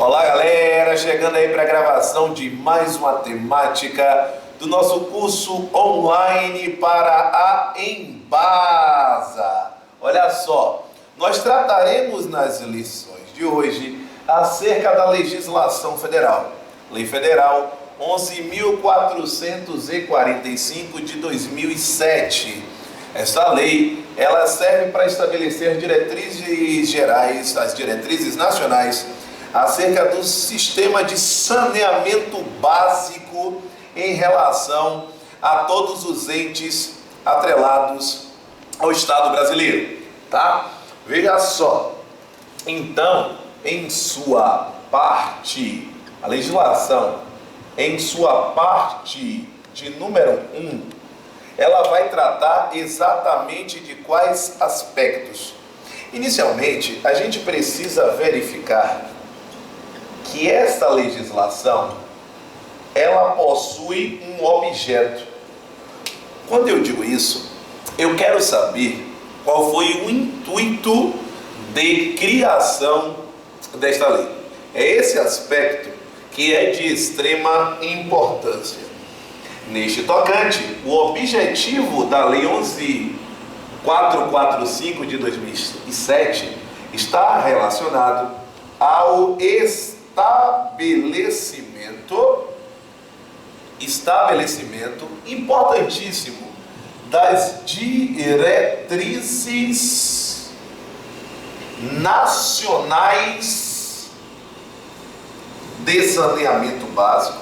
Olá galera, chegando aí para a gravação de mais uma temática do nosso curso online para a Embasa. Olha só, nós trataremos nas lições de hoje acerca da legislação federal. Lei Federal 11.445 de 2007. Esta lei, ela serve para estabelecer diretrizes gerais, as diretrizes nacionais, acerca do sistema de saneamento básico em relação a todos os entes atrelados ao Estado brasileiro, tá? Veja só, então, em sua parte, a legislação, em sua parte de número 1, ela vai tratar exatamente de quais aspectos. Inicialmente, a gente precisa verificar que esta legislação, ela possui um objeto. Quando eu digo isso, eu quero saber qual foi o intuito de criação desta lei. É esse aspecto que é de extrema importância. Neste tocante, o objetivo da Lei 11.445 de 2007 está relacionado ao estabelecimento importantíssimo das diretrizes nacionais de saneamento básico.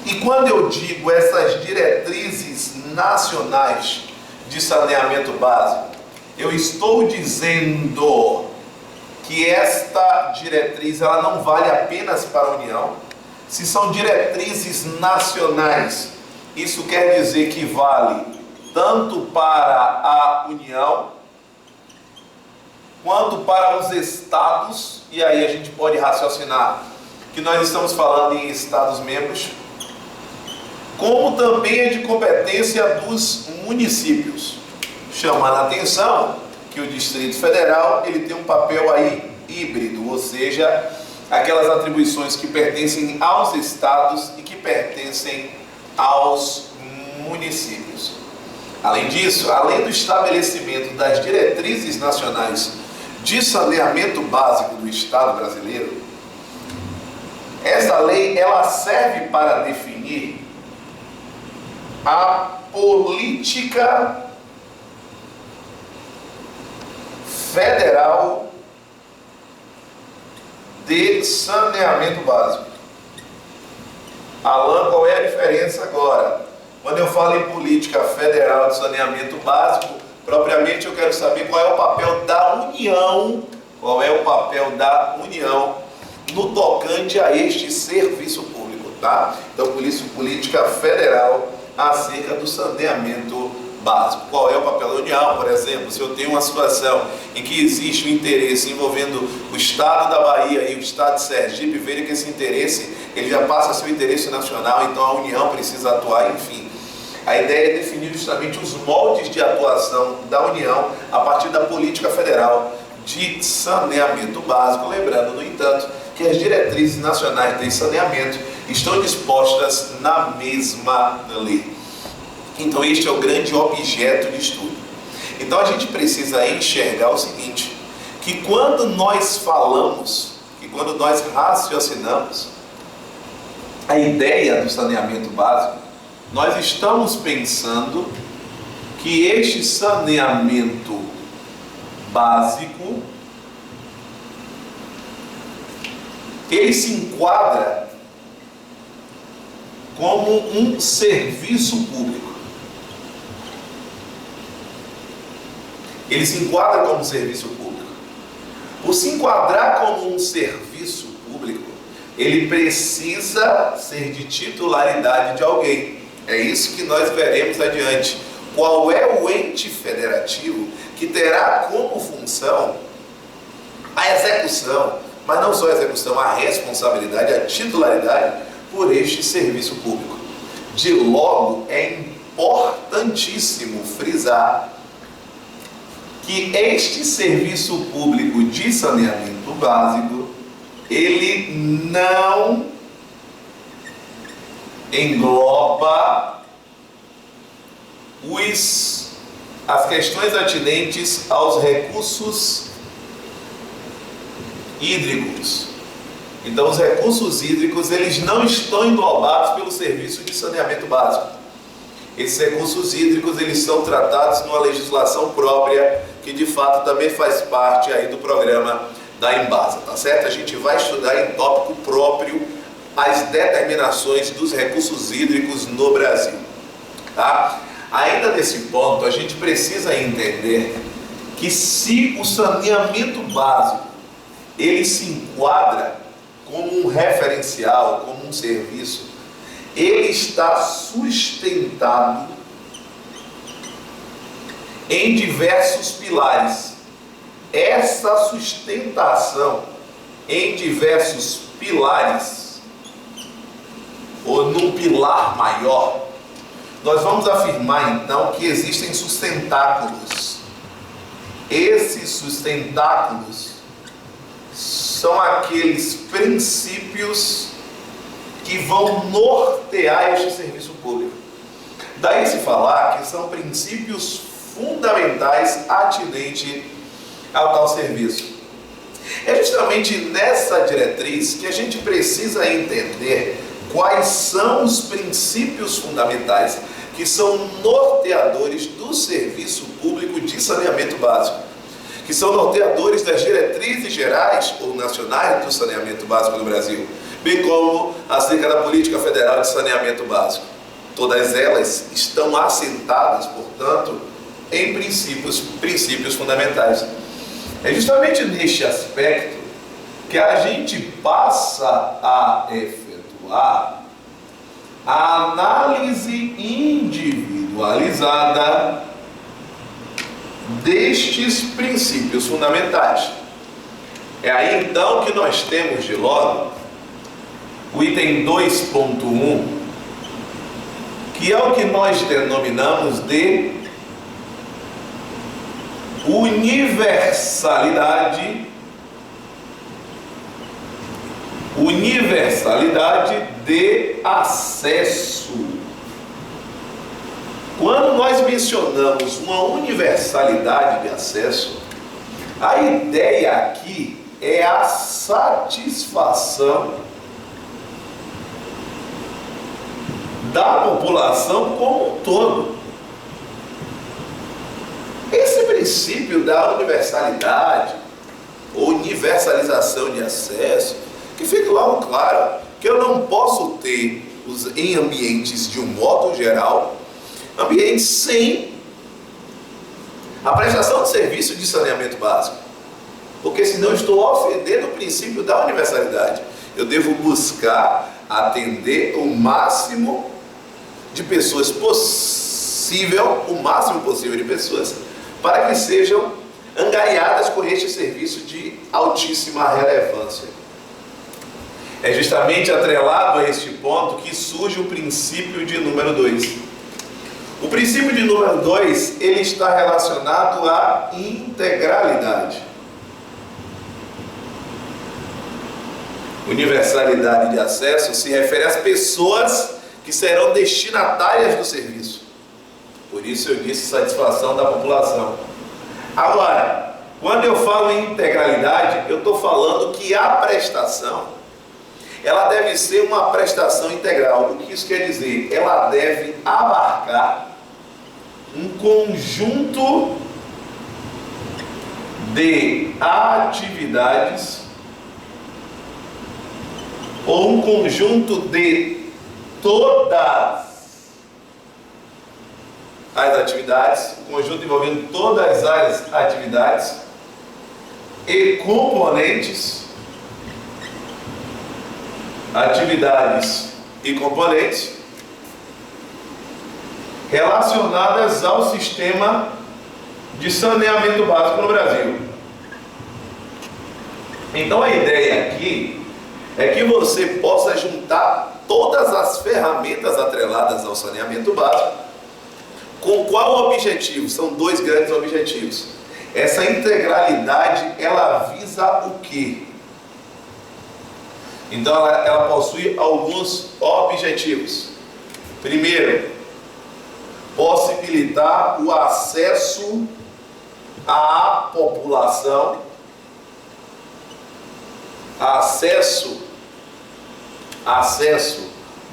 E quando eu digo essas diretrizes nacionais de saneamento básico, eu estou dizendo que esta diretriz ela não vale apenas para a União. Se são diretrizes nacionais, isso quer dizer que vale tanto para a União quanto para os estados, e aí a gente pode raciocinar que nós estamos falando em estados membros, como também é de competência dos municípios, chamando a atenção que o Distrito Federal ele tem um papel aí híbrido, ou seja, aquelas atribuições que pertencem aos estados e que pertencem aos municípios. Além disso, além do estabelecimento das diretrizes nacionais de saneamento básico do Estado brasileiro, essa lei ela serve para definir a política federal de saneamento básico. Alan, qual é a diferença agora? Quando eu falo em política federal de saneamento básico, propriamente eu quero saber qual é o papel da União, no tocante a este serviço público, tá? Então, por isso, política federal acerca do saneamento básico. Qual é o papel da União? Por exemplo, se eu tenho uma situação em que existe um interesse envolvendo o Estado da Bahia e o Estado de Sergipe, veja que esse interesse ele já passa a ser um interesse nacional, então a União precisa atuar, enfim. A ideia é definir justamente os moldes de atuação da União a partir da política federal de saneamento básico, lembrando, no entanto, que as diretrizes nacionais de saneamento estão dispostas na mesma lei. Então este é o grande objeto de estudo. Então a gente precisa enxergar o seguinte, que quando nós falamos, que quando nós raciocinamos a ideia do saneamento básico, nós estamos pensando que este saneamento básico ele se enquadra como um serviço público. Ele se enquadra como um serviço público. Por se enquadrar como um serviço público, ele precisa ser de titularidade de alguém. É isso que nós veremos adiante. Qual é o ente federativo que terá como função a execução, mas não só a execução, a responsabilidade, a titularidade por este serviço público. De logo, é importantíssimo frisar que este serviço público de saneamento básico, ele não engloba as questões atinentes aos recursos hídricos. Então, os recursos hídricos, eles não estão englobados pelo serviço de saneamento básico. Esses recursos hídricos, eles são tratados numa legislação própria, que de fato também faz parte aí do programa da Embasa, tá certo? A gente vai estudar em tópico próprio as determinações dos recursos hídricos no Brasil, tá? Ainda nesse ponto, a gente precisa entender que se o saneamento básico, ele se enquadra como um referencial, como um serviço, ele está sustentado em diversos pilares. Essa sustentação em diversos pilares, ou num pilar maior, nós vamos afirmar então que existem sustentáculos. Esses sustentáculos são aqueles princípios que vão nortear este serviço público. Daí se falar que são princípios fundamentais atinentes ao tal serviço. É justamente nessa diretriz que a gente precisa entender quais são os princípios fundamentais que são norteadores do serviço público de saneamento básico, que são norteadores das diretrizes gerais ou nacionais do saneamento básico no Brasil, bem como acerca da política federal de saneamento básico. Todas elas estão assentadas, portanto, em princípios fundamentais. É justamente neste aspecto que a gente passa a efetuar a análise individualizada destes princípios fundamentais. É aí então que nós temos de logo o item 2.1, que é o que nós denominamos de universalidade de acesso. Quando nós mencionamos uma universalidade de acesso, a ideia aqui é a satisfação da população como um todo. Esse princípio da universalidade, ou universalização de acesso, que fique logo claro que eu não posso ter em ambientes de um modo geral, ambientes sem a prestação de serviço de saneamento básico, porque senão eu estou ofendendo o princípio da universalidade. Eu devo buscar atender o máximo de pessoas possível, o máximo possível de pessoas, para que sejam angariadas com este serviço de altíssima relevância. É justamente atrelado a este ponto que surge o princípio de número 2. O princípio de número 2, ele está relacionado à integralidade. Universalidade de acesso se refere às pessoas que serão destinatárias do serviço. Por isso eu disse satisfação da população. Agora, quando eu falo em integralidade, eu estou falando que a prestação, ela deve ser uma prestação integral. O que isso quer dizer? Ela deve abarcar um conjunto de atividades ou um conjunto de todas as atividades, um conjunto envolvendo todas as atividades e componentes, atividades e componentes relacionadas ao sistema de saneamento básico no Brasil. Então a ideia aqui é que você possa juntar todas as ferramentas atreladas ao saneamento básico. Com qual objetivo? São dois grandes objetivos. Essa integralidade, ela visa o quê? Então ela possui alguns objetivos. Primeiro, possibilitar o acesso à população, acesso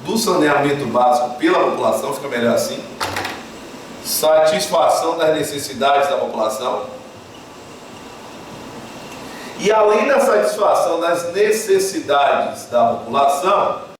do saneamento básico pela população, fica melhor assim, satisfação das necessidades da população, e além da satisfação das necessidades da população,